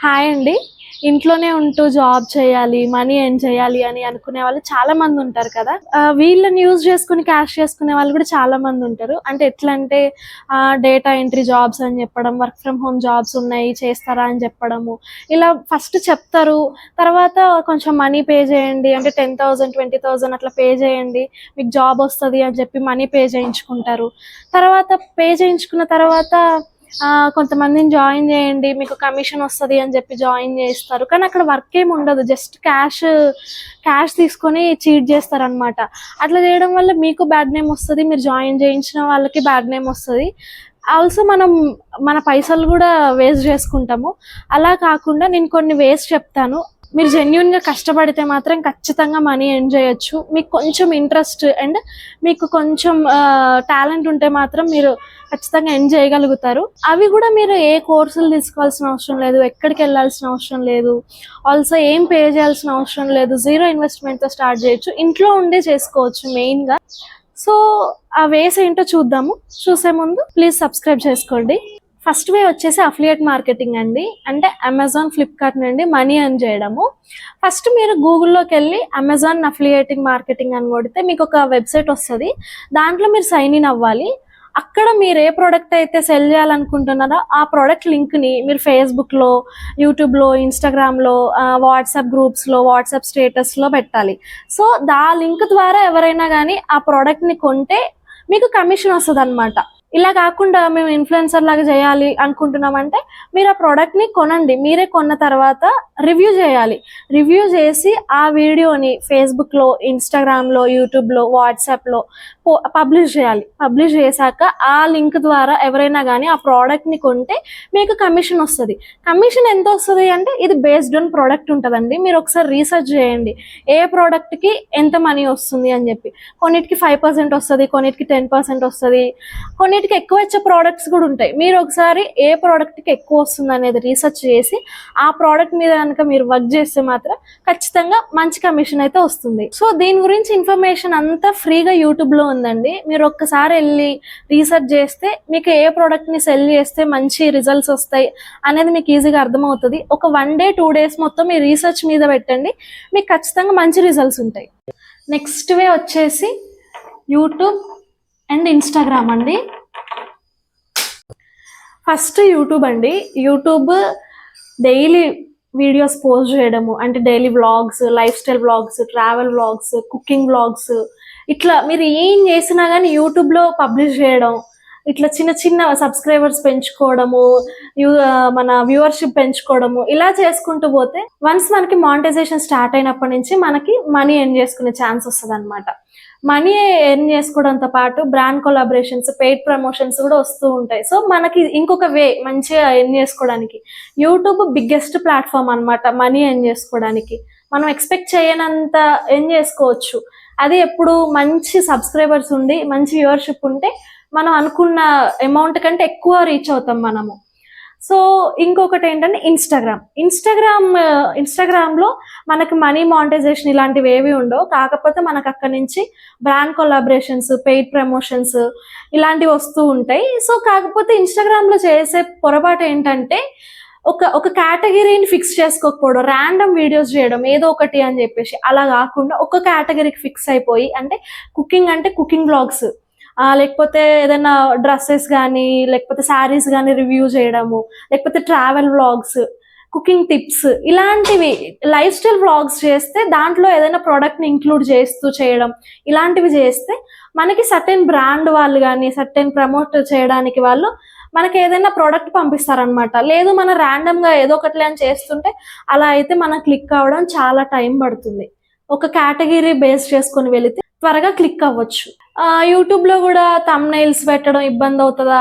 Hi అండి. ఇంట్లోనే ఉంటూ జాబ్ చేయాలి, మనీ ఎర్న్ చేయాలి అని అనుకునే వాళ్ళు చాలా మంది ఉంటారు కదా. వీళ్ళని యూజ్ చేసుకుని క్యాష్ చేసుకునే వాళ్ళు కూడా చాలా మంది ఉంటారు. అంటే ఎట్లా అంటే డేటా ఎంట్రీ జాబ్స్ అని చెప్పడం, వర్క్ ఫ్రమ్ హోమ్ జాబ్స్ ఉన్నాయి చేస్తారా అని చెప్పడము. ఇలా ఫస్ట్ చెప్తారు, తర్వాత కొంచెం మనీ పే చేయండి అంటే 10,000 20,000 అట్లా పే చేయండి మీకు జాబ్ వస్తుంది అని చెప్పి మనీ పే చేయించుకుంటారు. తర్వాత పే చేయించుకున్న తర్వాత కొంతమందిని జాయిన్ చేయండి మీకు కమిషన్ వస్తుంది అని చెప్పి జాయిన్ చేస్తారు. కానీ అక్కడ వర్క్ ఏమి ఉండదు, జస్ట్ క్యాష్ తీసుకొని చీట్ చేస్తారనమాట. అట్లా చేయడం వల్ల మీకు బ్యాడ్ నేమ్ వస్తుంది, మీరు జాయిన్ చేయించిన వాళ్ళకి బ్యాడ్ నేమ్ వస్తుంది. ఆల్సో మనం మన పైసలు కూడా వేస్ట్ చేసుకుంటాము. అలా కాకుండా నేను కొన్ని వేస్ట్ చెప్తాను, మీరు జెన్యున్గా కష్టపడితే మాత్రం ఖచ్చితంగా మనీ ఎర్న్ చేయొచ్చు. మీకు కొంచెం ఇంట్రెస్ట్ అండ్ మీకు కొంచెం టాలెంట్ ఉంటే మాత్రం మీరు ఖచ్చితంగా ఎర్న్ చేయగలుగుతారు. అవి కూడా మీరు ఏ కోర్సులు తీసుకోవాల్సిన అవసరం లేదు, ఎక్కడికి వెళ్ళాల్సిన అవసరం లేదు, ఆల్సో ఏం పే చేయాల్సిన అవసరం లేదు. జీరో ఇన్వెస్ట్మెంట్తో స్టార్ట్ చేయొచ్చు, ఇంట్లో ఉండే చేసుకోవచ్చు మెయిన్గా. సో ఆ వేస్ ఏంటో చూద్దాము. చూసే ముందు ప్లీజ్ సబ్స్క్రైబ్ చేసుకోండి. ఫస్ట్ వే వచ్చేసి అఫిలియేట్ మార్కెటింగ్ అండి. అంటే అమెజాన్, ఫ్లిప్కార్ట్ నుండి మనీ ఎర్న్ చేయడము. ఫస్ట్ మీరు గూగుల్లోకి వెళ్ళి అమెజాన్ అఫిలియేటింగ్ మార్కెటింగ్ అని కొడితే మీకు ఒక వెబ్సైట్ వస్తుంది. దాంట్లో మీరు సైన్ ఇన్ అవ్వాలి. అక్కడ మీరు ఏ ప్రోడక్ట్ అయితే సెల్ చేయాలనుకుంటున్నారో ఆ ప్రోడక్ట్ లింక్ని మీరు ఫేస్బుక్లో, యూట్యూబ్లో, ఇన్స్టాగ్రామ్లో, వాట్సాప్ గ్రూప్స్లో, వాట్సాప్ స్టేటస్లో పెట్టాలి. సో దా లింక్ ద్వారా ఎవరైనా కానీ ఆ ప్రోడక్ట్ని కొంటే మీకు కమిషన్ వస్తుంది అనమాట. ఇలా కాకుండా మేము ఇన్ఫ్లుయెన్సర్ లాగా చేయాలి అనుకుంటున్నామంటే మీరు ఆ ప్రోడక్ట్ని కొనండి. మీరే కొన్న తర్వాత రివ్యూ చేయాలి. రివ్యూ చేసి ఆ వీడియోని ఫేస్బుక్లో, ఇన్స్టాగ్రామ్లో, యూట్యూబ్లో, వాట్సాప్లో పబ్లిష్ చేయాలి. పబ్లిష్ చేశాక ఆ లింక్ ద్వారా ఎవరైనా కానీ ఆ ప్రోడక్ట్ని కొంటే మీకు కమిషన్ వస్తుంది. కమిషన్ ఎంత వస్తుంది అంటే ఇది బేస్డ్ ఆన్ ప్రోడక్ట్ ఉంటుందండి. మీరు ఒకసారి రీసెర్చ్ చేయండి ఏ ప్రోడక్ట్కి ఎంత మనీ వస్తుంది అని చెప్పి. కొన్నిటికి 5% వస్తుంది, కొన్నిటికి 10% వస్తుంది, కొన్నిటికి ఎక్కువ వచ్చే ప్రోడక్ట్స్ కూడా ఉంటాయి. మీరు ఒకసారి ఏ ప్రోడక్ట్కి ఎక్కువ వస్తుంది అనేది రీసెర్చ్ చేసి ఆ ప్రోడక్ట్ మీద కనుక మీరు వర్క్ చేస్తే మాత్రం ఖచ్చితంగా మంచి కమిషన్ అయితే వస్తుంది. సో దీని గురించి ఇన్ఫర్మేషన్ అంతా ఫ్రీగా యూట్యూబ్లో ఉందండి. మీరు ఒక్కసారి వెళ్ళి రీసెర్చ్ చేస్తే మీకు ఏ ప్రోడక్ట్ని సెల్ చేస్తే మంచి రిజల్ట్స్ వస్తాయి అనేది మీకు ఈజీగా అర్థమవుతుంది. ఒక 1 day 2 days మొత్తం మీ రీసెర్చ్ మీద పెట్టండి, మీకు ఖచ్చితంగా మంచి రిజల్ట్స్ ఉంటాయి. నెక్స్ట్ వే వచ్చేసి యూట్యూబ్ అండ్ ఇన్స్టాగ్రామ్ అండి. ఫస్ట్ యూట్యూబ్ అండి. యూట్యూబ్ డైలీ వీడియోస్ పోస్ట్ చేయడము, అంటే daily vlogs, life style vlogs, travel vlogs, cooking vlogs, ఇట్లా మీరు ఏం చేసినా కానీ యూట్యూబ్లో పబ్లిష్ చేయడం, ఇట్లా చిన్న చిన్న సబ్స్క్రైబర్స్ పెంచుకోవడము, మన వ్యూవర్షిప్ పెంచుకోవడము, ఇలా చేసుకుంటూ పోతే వన్స్ మనకి మానిటైజేషన్ స్టార్ట్ అయినప్పటి నుంచి మనకి మనీ ఎర్న్ చేసుకునే ఛాన్స్ వస్తుంది అనమాట. మనీ ఎర్న్ చేసుకోవడంతో పాటు బ్రాండ్ కొలాబరేషన్స్, పెయిడ్ ప్రమోషన్స్ కూడా వస్తూ ఉంటాయి. సో మనకి ఇంకొక వే మంచిగా ఎర్న్ చేసుకోవడానికి యూట్యూబ్ బిగ్గెస్ట్ ప్లాట్ఫామ్ అనమాట. మనీ ఎర్న్ చేసుకోవడానికి మనం ఎక్స్పెక్ట్ చేయనంత ఎర్న్ చేసుకోవచ్చు. అది ఎప్పుడు మంచి సబ్స్క్రైబర్స్ ఉండి మంచి వ్యూవర్షిప్ ఉంటే మనం అనుకున్న అమౌంట్ కంటే ఎక్కువ రీచ్ అవుతాం మనము. సో ఇంకొకటి ఏంటంటే ఇన్స్టాగ్రామ్లో మనకి మనీ మానిటైజేషన్ ఇలాంటివి ఏవి ఉండవు. కాకపోతే మనకు అక్కడి నుంచి బ్రాండ్ కొలాబరేషన్స్, పెయిడ్ ప్రమోషన్స్ ఇలాంటివి వస్తూ ఉంటాయి. సో కాకపోతే ఇన్స్టాగ్రామ్లో చేసే పొరపాటు ఏంటంటే ఒక కేటగిరీని ఫిక్స్ చేసుకోకపోవడం, ర్యాండమ్ వీడియోస్ చేయడం ఏదో ఒకటి అని చెప్పేసి. అలా కాకుండా ఒక కేటగిరీకి ఫిక్స్ అయిపోయి, అంటే కుకింగ్ బ్లాగ్స్, లేకపోతే ఏదైనా డ్రెస్సెస్ కానీ, లేకపోతే శారీస్ కానీ రివ్యూ చేయడము, లేకపోతే ట్రావెల్ వ్లాగ్స్, కుకింగ్ టిప్స్, ఇలాంటివి లైఫ్ స్టైల్ వ్లాగ్స్ చేస్తే దాంట్లో ఏదైనా ప్రోడక్ట్ని ఇంక్లూడ్ చేస్తూ చేయడం, ఇలాంటివి చేస్తే మనకి సర్టెన్ బ్రాండ్ వాళ్ళు కానీ సర్టెన్ ప్రమోట్ చేయడానికి వాళ్ళు మనకి ఏదైనా ప్రోడక్ట్ పంపిస్తారనమాట. లేదు మన ర్యాండమ్గా ఏదో ఒకటి అని చేస్తుంటే అలా అయితే మనం క్లిక్ అవ్వడం చాలా టైం పడుతుంది. ఒక కేటగిరీ బేస్ చేసుకొని వెళితే త్వరగా క్లిక్ అవ్వచ్చు. యూట్యూబ్లో కూడా థంబ్నెయిల్స్ పెట్టడం ఇబ్బంది అవుతుందా,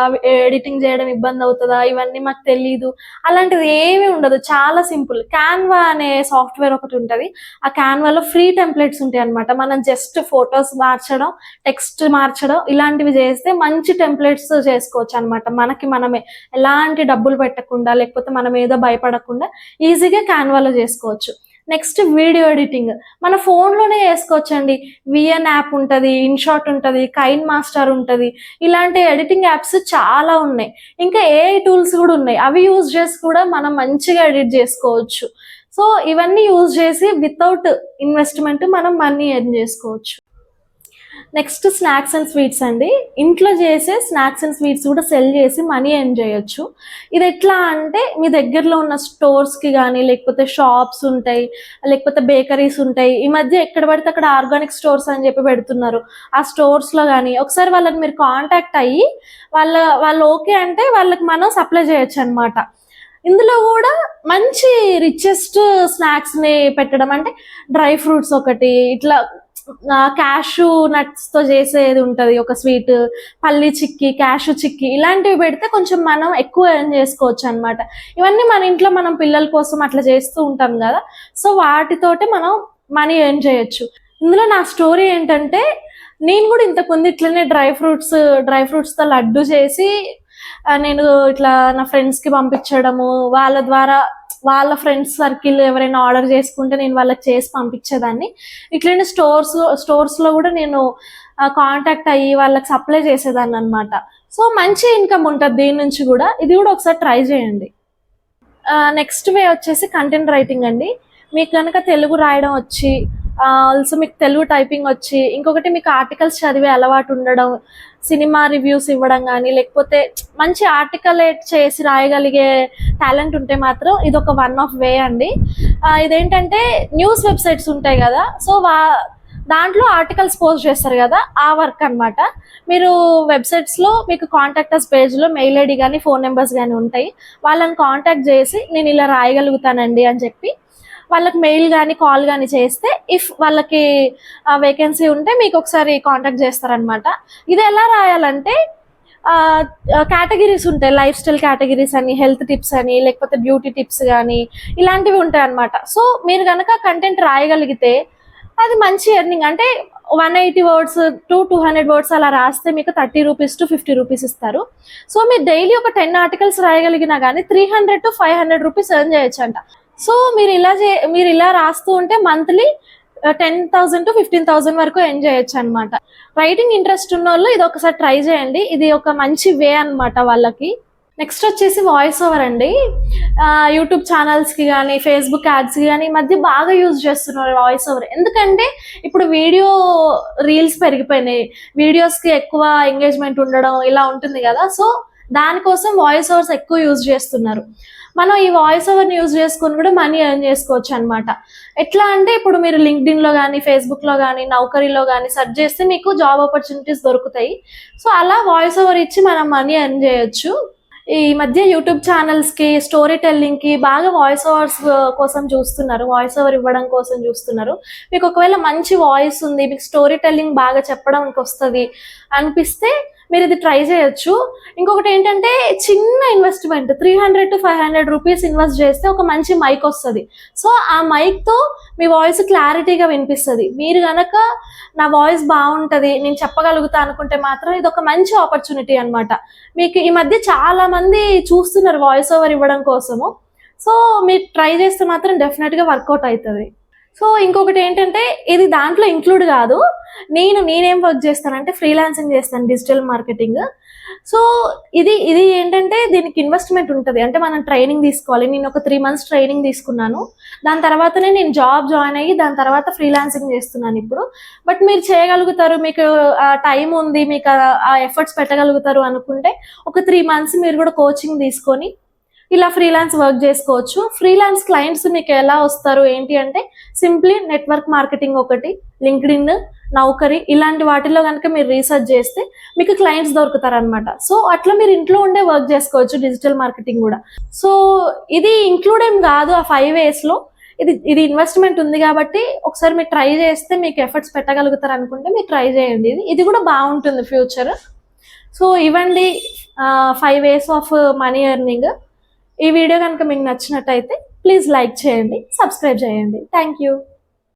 ఎడిటింగ్ చేయడం ఇబ్బంది అవుతుందా, ఇవన్నీ మాకు తెలీదు. అలాంటిది ఏమీ ఉండదు, చాలా సింపుల్. క్యాన్వా అనే సాఫ్ట్వేర్ ఒకటి ఉంటుంది. ఆ క్యాన్వాలో ఫ్రీ టెంప్లెట్స్ ఉంటాయి అనమాట. మనం జస్ట్ ఫొటోస్ మార్చడం, టెక్స్ట్ మార్చడం ఇలాంటివి చేస్తే మంచి టెంప్లెట్స్ చేసుకోవచ్చు అనమాట. మనమే ఎలాంటి డబ్బులు పెట్టకుండా, లేకపోతే మనం ఏదో భయపడకుండా ఈజీగా క్యాన్వాలో చేసుకోవచ్చు. నెక్స్ట్ వీడియో ఎడిటింగ్ మన ఫోన్లోనే చేసుకోవచ్చండి. విఎన్ యాప్ ఉంటుంది, ఇన్షాట్ ఉంటుంది, కైన్ మాస్టర్ ఉంటుంది. ఇలాంటి ఎడిటింగ్ యాప్స్ చాలా ఉన్నాయి. ఇంకా ఏఐ టూల్స్ కూడా ఉన్నాయి. అవి యూజ్ చేసి కూడా మనం మంచిగా ఎడిట్ చేసుకోవచ్చు. సో ఇవన్నీ యూజ్ చేసి వితౌట్ ఇన్వెస్ట్మెంట్ మనం మనీ ఎర్న్ చేసుకోవచ్చు. నెక్స్ట్ స్నాక్స్ అండ్ స్వీట్స్ అండి. ఇంట్లో చేసే స్నాక్స్ అండ్ స్వీట్స్ కూడా సెల్ చేసి మనీ ఎర్న్ చేయొచ్చు. ఇది ఎట్లా అంటే మీ దగ్గరలో ఉన్న స్టోర్స్కి కానీ, లేకపోతే షాప్స్ ఉంటాయి, లేకపోతే బేకరీస్ ఉంటాయి. ఈ మధ్య ఎక్కడ పడితే అక్కడ ఆర్గానిక్ స్టోర్స్ అని చెప్పి పెడుతున్నారు. ఆ స్టోర్స్లో కానీ ఒకసారి వాళ్ళని మీరు కాంటాక్ట్ అయ్యి వాళ్ళు ఓకే అంటే వాళ్ళకి మనం సప్లై చేయొచ్చు అనమాట. ఇందులో కూడా మంచి రిచెస్ట్ స్నాక్స్ని పెట్టడం, అంటే డ్రై ఫ్రూట్స్ ఒకటి, ఇట్లా క్యాషు నట్స్తో చేసేది ఉంటుంది ఒక స్వీట్, పల్లి చిక్కీ, క్యాషు చిక్కీ, ఇలాంటివి పెడితే కొంచెం మనం ఎక్కువ ఎర్న్ చేసుకోవచ్చు అనమాట. ఇవన్నీ మన ఇంట్లో మనం పిల్లల కోసం అట్లా చేస్తూ ఉంటాం కదా, సో వాటితోటి మనం మనీ ఎర్న్ చేయొచ్చు. ఇందులో నా స్టోరీ ఏంటంటే, నేను కూడా ఇంతకుముందు ఇట్లనే డ్రై ఫ్రూట్స్తో లడ్డు చేసి నేను ఇట్లా నా ఫ్రెండ్స్కి పంపించడము, వాళ్ళ ద్వారా వాళ్ళ ఫ్రెండ్స్ సర్కిల్ ఎవరైనా ఆర్డర్ చేసుకుంటే నేను వాళ్ళకి చేసి పంపించేదాన్ని. ఇట్లనే స్టోర్స్లో కూడా నేను కాంటాక్ట్ అయ్యి వాళ్ళకి సప్లై చేసేదాన్ని అనమాట. సో మంచి ఇన్కమ్ ఉంటుంది దీని నుంచి కూడా. ఇది కూడా ఒకసారి ట్రై చేయండి. నెక్స్ట్ వే వచ్చేసి కంటెంట్ రైటింగ్ అండి. మీకు కనుక తెలుగు రాయడం వచ్చి, ఆల్సో మీకు తెలుగు టైపింగ్ వచ్చి, ఇంకొకటి మీకు ఆర్టికల్స్ చదివే అలవాటు ఉండడం, సినిమా రివ్యూస్ ఇవ్వడం కానీ, లేకపోతే మంచి ఆర్టికలేట్ చేసి రాయగలిగే టాలెంట్ ఉంటే మాత్రం ఇది ఒక వన్ ఆఫ్ వే అండి. ఇదేంటంటే న్యూస్ వెబ్సైట్స్ ఉంటాయి కదా, సో దాంట్లో ఆర్టికల్స్ పోస్ట్ చేస్తారు కదా, ఆ వర్క్ అనమాట. మీరు వెబ్సైట్స్లో మీకు కాంటాక్టర్స్ పేజ్లో మెయిల్ ఐడి కానీ ఫోన్ నెంబర్స్ కానీ ఉంటాయి. వాళ్ళని కాంటాక్ట్ చేసి నేను ఇలా రాయగలుగుతానండి అని చెప్పి వాళ్ళకి మెయిల్ కానీ కాల్ కానీ చేస్తే, ఇఫ్ వాళ్ళకి వేకెన్సీ ఉంటే మీకు ఒకసారి కాంటాక్ట్ చేస్తారనమాట. ఇది ఎలా రాయాలంటే కేటగిరీస్ ఉంటాయి, లైఫ్ స్టైల్ కేటగిరీస్ అని, హెల్త్ టిప్స్ అని, లేకపోతే బ్యూటీ టిప్స్ కానీ, ఇలాంటివి ఉంటాయి అనమాట. సో మీరు కనుక కంటెంట్ రాయగలిగితే అది మంచి ఎర్నింగ్. అంటే 180 వర్డ్స్ టు 200 వర్డ్స్ అలా రాస్తే మీకు 30 రూపీస్ టు 50 రూపీస్ ఇస్తారు. సో మీరు డైలీ ఒక 10 ఆర్టికల్స్ రాయగలిగినా కానీ 300 to 500 రూపీస్ ఎర్న్ చేయొచ్చు అంట. సో మీరు ఇలా రాస్తూ ఉంటే మంత్లీ 10,000 to 15,000 వరకు ఎర్న్ చేయొచ్చు అనమాట. రైటింగ్ ఇంట్రెస్ట్ ఉన్న వాళ్ళు ఇది ఒకసారి ట్రై చేయండి. ఇది ఒక మంచి వే అనమాట వాళ్ళకి. నెక్స్ట్ వచ్చేసి వాయిస్ ఓవర్ అండి. యూట్యూబ్ ఛానల్స్కి కానీ, ఫేస్బుక్ యాడ్స్కి కానీ ఈ మధ్య బాగా యూజ్ చేస్తున్నారు వాయిస్ ఓవర్. ఎందుకంటే ఇప్పుడు వీడియో రీల్స్ పెరిగిపోయినాయి, వీడియోస్కి ఎక్కువ ఎంగేజ్మెంట్ ఉండడం ఇలా ఉంటుంది కదా, సో దానికోసం వాయిస్ ఓవర్స్ ఎక్కువ యూజ్ చేస్తున్నారు. మనం ఈ వాయిస్ ఓవర్ని యూజ్ చేసుకొని కూడా మనీ ఎర్న్ చేసుకోవచ్చు అనమాట. ఎట్లా అంటే ఇప్పుడు మీరు లింక్డ్ఇన్లో కానీ, ఫేస్బుక్లో కానీ, నౌకరీలో కానీ సెర్చ్ చేస్తే మీకు జాబ్ ఆపర్చునిటీస్ దొరుకుతాయి. సో అలా వాయిస్ ఓవర్ ఇచ్చి మనం మనీ ఎర్న్ చేయొచ్చు. ఈ మధ్య యూట్యూబ్ ఛానల్స్కి, స్టోరీ టెల్లింగ్కి బాగా వాయిస్ ఓవర్స్ కోసం చూస్తున్నారు, వాయిస్ ఓవర్ ఇవ్వడం కోసం చూస్తున్నారు. మీకు ఒకవేళ మంచి వాయిస్ ఉంది, మీకు స్టోరీ టెల్లింగ్ బాగా చెప్పడానికి వస్తుంది అనిపిస్తే మీరు ఇది ట్రై చేయొచ్చు. ఇంకొకటి ఏంటంటే చిన్న ఇన్వెస్ట్మెంట్, 300 to 500 రూపీస్ ఇన్వెస్ట్ చేస్తే ఒక మంచి మైక్ వస్తుంది. సో ఆ మైక్తో మీ వాయిస్ క్లారిటీగా వినిపిస్తుంది. మీరు కనుక నా వాయిస్ బాగుంటుంది, నేను చెప్పగలుగుతా అనుకుంటే మాత్రం ఇది ఒక మంచి ఆపర్చునిటీ అనమాట. మీకు ఈ మధ్య చాలా మంది చూస్తున్నారు వాయిస్ ఓవర్ ఇవ్వడం కోసము. సో మీరు ట్రై చేస్తే మాత్రం డెఫినెట్గా వర్కౌట్ అవుతుంది. సో ఇంకొకటి ఏంటంటే ఇది దాంట్లో ఇంక్లూడ్ కాదు. నేనేం వర్క్ చేస్తానంటే ఫ్రీలాన్సింగ్ చేస్తాను, డిజిటల్ మార్కెటింగ్. సో ఇది ఏంటంటే దీనికి ఇన్వెస్ట్మెంట్ ఉంటుంది. అంటే మనం ట్రైనింగ్ తీసుకోవాలి. నేను ఒక 3 months ట్రైనింగ్ తీసుకున్నాను. దాని తర్వాతనే నేను జాబ్ జాయిన్ అయ్యి దాని తర్వాత ఫ్రీలాన్సింగ్ చేస్తున్నాను ఇప్పుడు. బట్ మీరు చేయగలుగుతారు, మీకు టైం ఉంది, మీకు ఆ ఎఫర్ట్స్ పెట్టగలుగుతారు అనుకుంటే ఒక 3 months మీరు కూడా కోచింగ్ తీసుకొని ఇలా ఫ్రీలాన్స్ వర్క్ చేసుకోవచ్చు. ఫ్రీలాన్స్ క్లయింట్స్ మీకు ఎలా వస్తారు ఏంటి అంటే, సింప్లీ నెట్వర్క్ మార్కెటింగ్ ఒకటి, లింక్డ్ఇన్, నౌకరీ ఇలాంటి వాటిల్లో కనుక మీరు రీసెర్చ్ చేస్తే మీకు క్లయింట్స్ దొరుకుతారనమాట. సో అట్లా మీరు ఇంట్లో ఉండే వర్క్ చేసుకోవచ్చు డిజిటల్ మార్కెటింగ్ కూడా. సో ఇది ఇంక్లూడ్ ఏం కాదు ఆ 5 waysలో. ఇది ఇన్వెస్ట్మెంట్ ఉంది కాబట్టి ఒకసారి మీరు ట్రై చేస్తే, మీకు ఎఫర్ట్స్ పెట్టగలుగుతారు అనుకుంటే మీరు ట్రై చేయండి. ఇది కూడా బాగుంటుంది ఫ్యూచర్. సో ఇవ్వండి 5 ways ఆఫ్ మనీ ఎర్నింగ్. ఈ వీడియో కనుక మీకు నచ్చినట్టయితే ప్లీజ్ లైక్ చేయండి, సబ్స్క్రైబ్ చేయండి. Thank you.